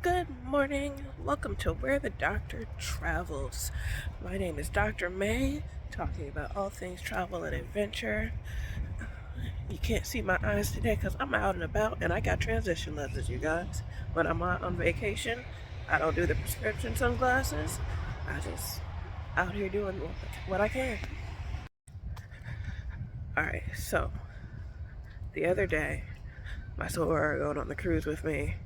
Good morning. Welcome to Where the Doctor Travels. My name is Dr. May, talking about all things travel and adventure. You can't see my eyes today because I'm out and about and I got transition lenses, you guys. When I'm out on vacation, I don't do the prescription sunglasses. I just out here doing what I can. Alright, so the other day, my soror going on the cruise with me,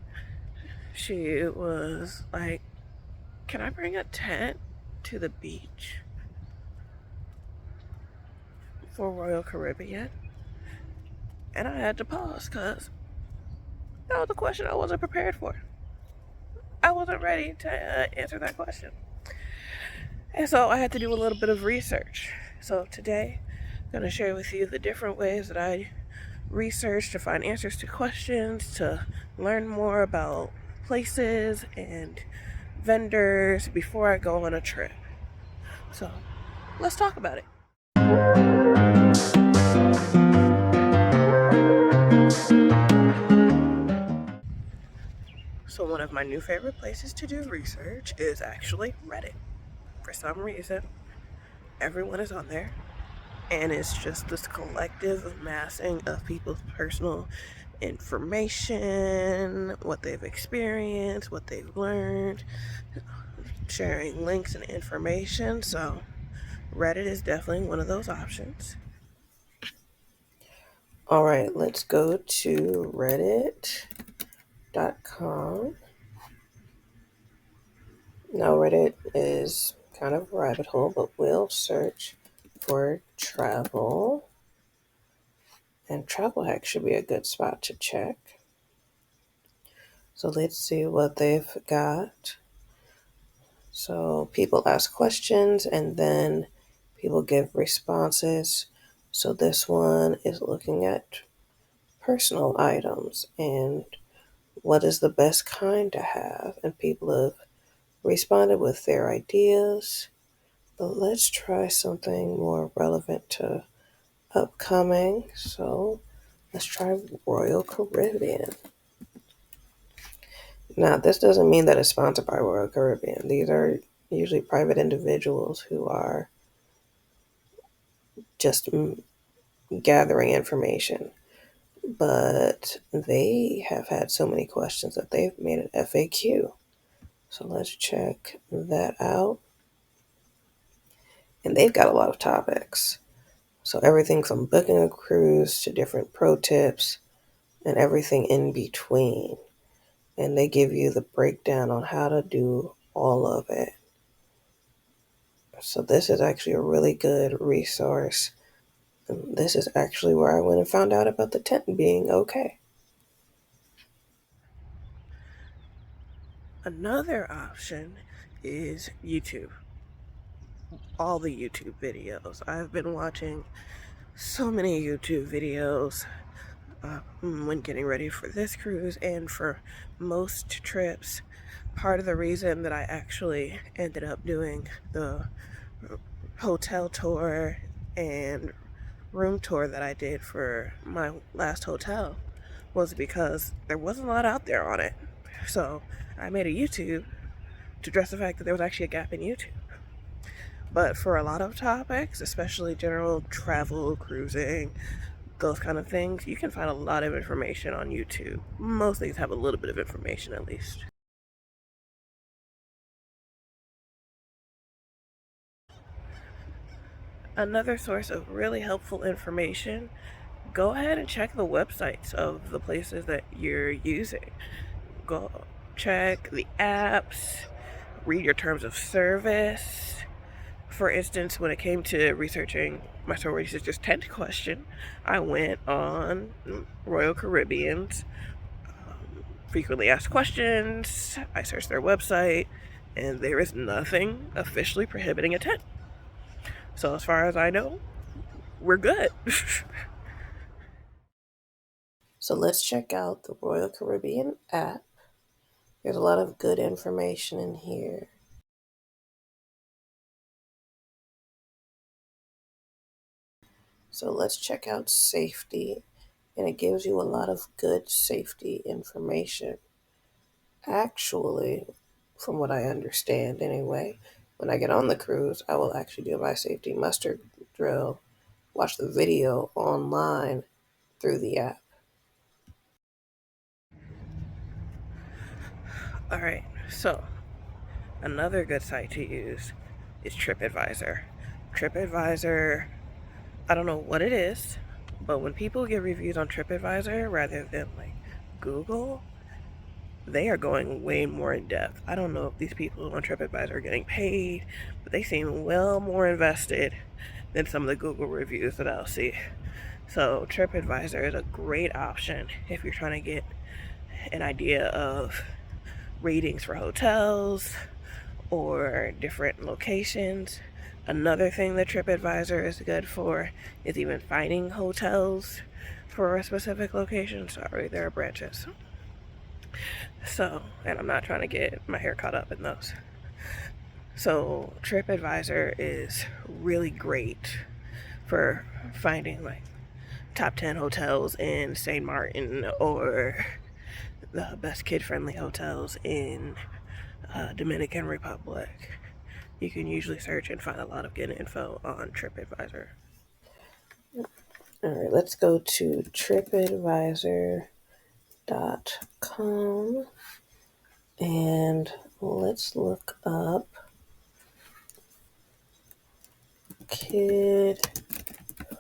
she was like, "Can I bring a tent to the beach for Royal Caribbean?" And I had to pause because that was a question I wasn't prepared for. I wasn't ready to answer that question. And so I had to do a little bit of research. So today, I'm going to share with you the different ways that I research to find answers to questions, to learn more about places and vendors before I go on a trip. So let's talk about it. So one of my new favorite places to do research is actually Reddit. For some reason, everyone is on there, and it's just this collective amassing of people's personal information, what they've experienced, what they've learned, sharing links and information. So Reddit is definitely one of those options. All right, let's go to reddit.com. Now, Reddit is kind of a rabbit hole, but we'll search for travel. And travel hack should be a good spot to check. So let's see what they've got. So people ask questions and then people give responses. So this one is looking at personal items and what is the best kind to have. And people have responded with their ideas. But let's try something more relevant to upcoming. So let's try Royal Caribbean. Now, this doesn't mean that it's sponsored by Royal Caribbean. These are usually private individuals who are just gathering information. But they have had so many questions that they've made an FAQ. So let's check that out. And they've got a lot of topics. So everything from booking a cruise to different pro tips and everything in between. And they give you the breakdown on how to do all of it. So this is actually a really good resource. And this is actually where I went and found out about the tent being okay. Another option is YouTube. All the YouTube videos. I've been watching so many YouTube videos when getting ready for this cruise and for most trips. Part of the reason that I actually ended up doing the hotel tour and room tour that I did for my last hotel was because there wasn't a lot out there on it. So I made a YouTube to address the fact that there was actually a gap in YouTube. But for a lot of topics, especially general travel, cruising, those kind of things, you can find a lot of information on YouTube. Most things have a little bit of information at least. Another source of really helpful information, go ahead and check the websites of the places that you're using. Go check the apps, read your terms of service. For instance, when it came to researching my sorority sister's tent question, I went on Royal Caribbean's frequently asked questions. I searched their website, and there is nothing officially prohibiting a tent. So as far as I know, we're good. So let's check out the Royal Caribbean app. There's a lot of good information in here. So let's check out safety, and it gives you a lot of good safety information. Actually, from what I understand anyway, when I get on the cruise, I will actually do my safety muster drill, watch the video online through the app. All right, so another good site to use is TripAdvisor. TripAdvisor, I don't know what it is, but when people get reviews on TripAdvisor rather than like Google, they are going way more in depth. I don't know if these people on TripAdvisor are getting paid, but they seem well more invested than some of the Google reviews that I'll see. So TripAdvisor is a great option if you're trying to get an idea of ratings for hotels or different locations. Another thing that TripAdvisor is good for is even finding hotels for a specific location. Sorry, there are branches. So, and I'm not trying to get my hair caught up in those. So, TripAdvisor is really great for finding like top 10 hotels in St. Martin or the best kid friendly hotels in Dominican Republic. You can usually search and find a lot of good info on TripAdvisor. All right, let's go to tripadvisor.com and let's look up kid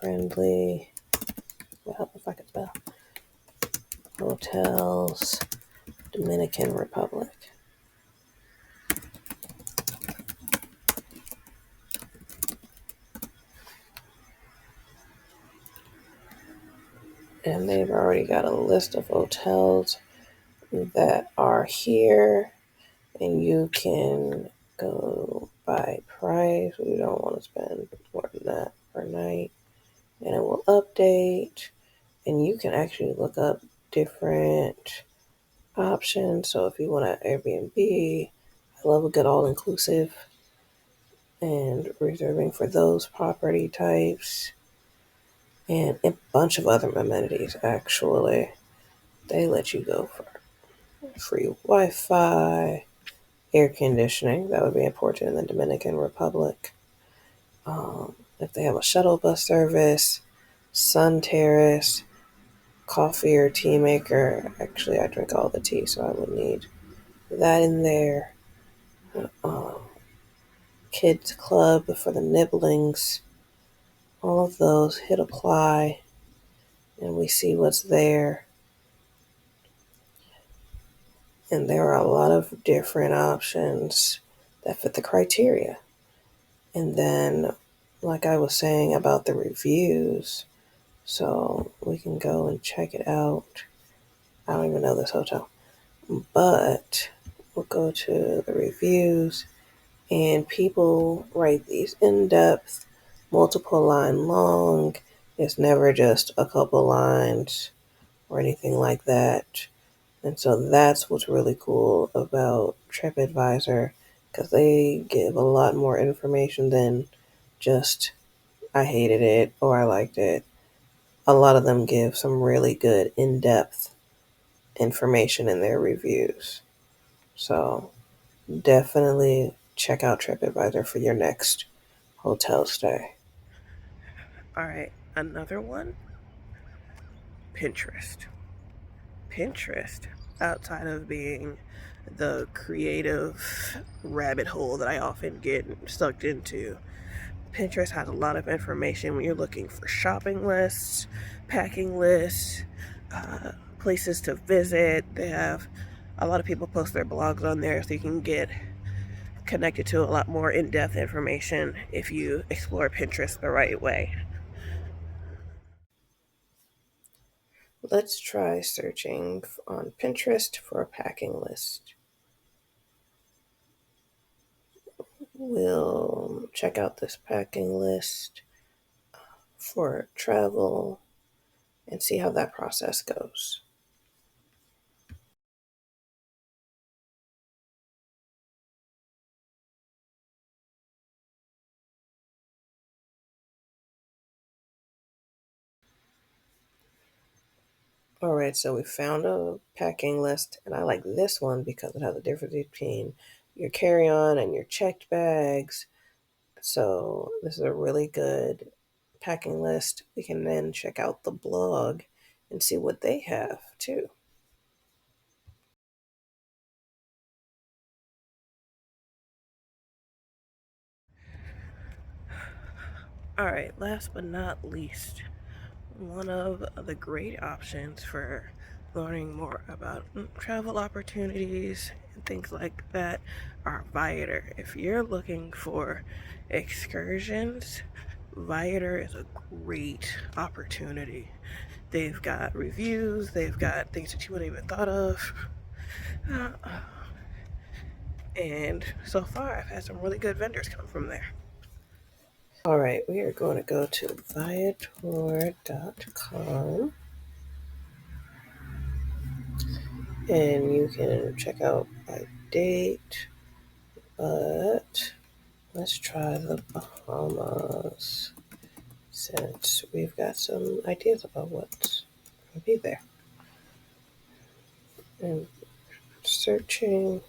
friendly, will help if I can spell, hotels, Dominican Republic. And they've already got a list of hotels that are here, and you can go by price. We don't want to spend more than that per night, and it will update. And you can actually look up different options. So if you want an Airbnb, I love a good all-inclusive, and reserving for those property types, and a bunch of other amenities. Actually, they let you go for free Wi-Fi, air conditioning. That would be important in the Dominican Republic. If they have a shuttle bus service, sun terrace, coffee or tea maker. Actually, I drink all the tea, so I would need that in there. Um, Kids club for the nibblings. All of those, hit apply, and we see what's there. And there are a lot of different options that fit the criteria. And then, like I was saying about the reviews, so we can go and check it out. I don't even know this hotel, but we'll go to the reviews, and people write these in depth, multiple line long. It's never just a couple lines or anything like that. And so that's what's really cool about TripAdvisor, because they give a lot more information than just I hated it or I liked it. A lot of them give some really good in-depth information in their reviews. So definitely check out TripAdvisor for your next hotel stay. All right, another one, Pinterest. Pinterest, outside of being the creative rabbit hole that I often get sucked into, Pinterest has a lot of information when you're looking for shopping lists, packing lists, places to visit. They have a lot of people post their blogs on there, so you can get connected to a lot more in-depth information if you explore Pinterest the right way. Let's try searching on Pinterest for a packing list. We'll check out this packing list for travel and see how that process goes. All right, so we found a packing list, and I like this one because it has a difference between your carry-on and your checked bags. So this is a really good packing list. We can then check out the blog and see what they have too. All right, last but not least, one of the great options for learning more about travel opportunities and things like that are Viator. If you're looking for excursions, Viator is a great opportunity. They've got reviews, they've got things that you wouldn't even thought of. Uh, and so far, I've had some really good vendors come from there. All right, we are going to go to viator.com and you can check out by date, but let's try the Bahamas since we've got some ideas about what's going to be there. And searching,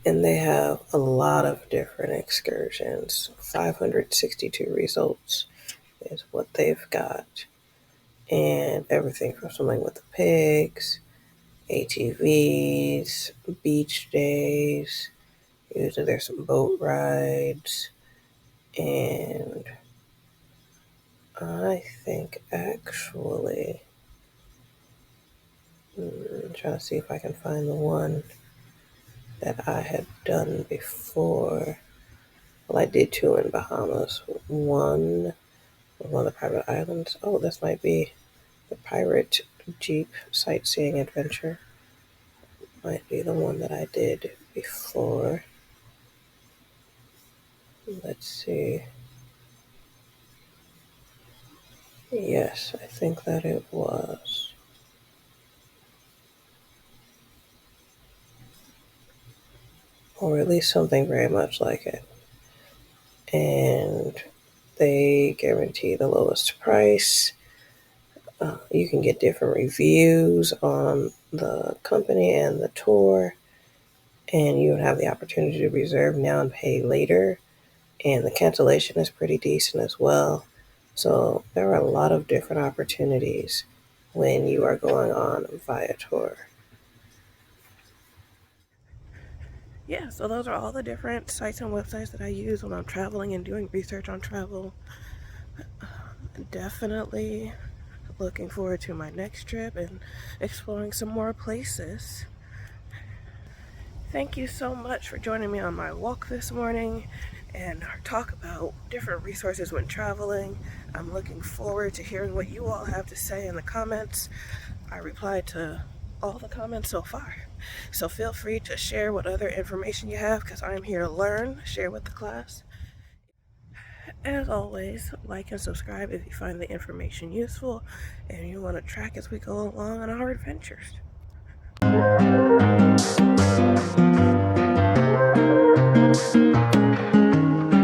and they have a lot of different excursions. 562 results is what they've got, and everything from swimming with the pigs, ATVs, beach days. Usually there's some boat rides, and I think actually, I'm trying to see if I can find the one that I had done before. Well, I did two in Bahamas. One of the private islands. Oh, this might be the Pirate Jeep Sightseeing Adventure. Might be the one that I did before. Let's see. Yes, I think that it was. Or at least something very much like it. And they guarantee the lowest price. You can get different reviews on the company and the tour, and you would have the opportunity to reserve now and pay later. And the cancellation is pretty decent as well. So there are a lot of different opportunities when you are going on Viator. Yeah, so those are all the different sites and websites that I use when I'm traveling and doing research on travel. Definitely looking forward to my next trip and exploring some more places. Thank you so much for joining me on my walk this morning and talk about different resources when traveling. I'm looking forward to hearing what you all have to say in the comments. I replied to all the comments so far. So feel free to share what other information you have because I'm here to learn, share with the class. As always, like and subscribe if you find the information useful and you want to track as we go along on our adventures.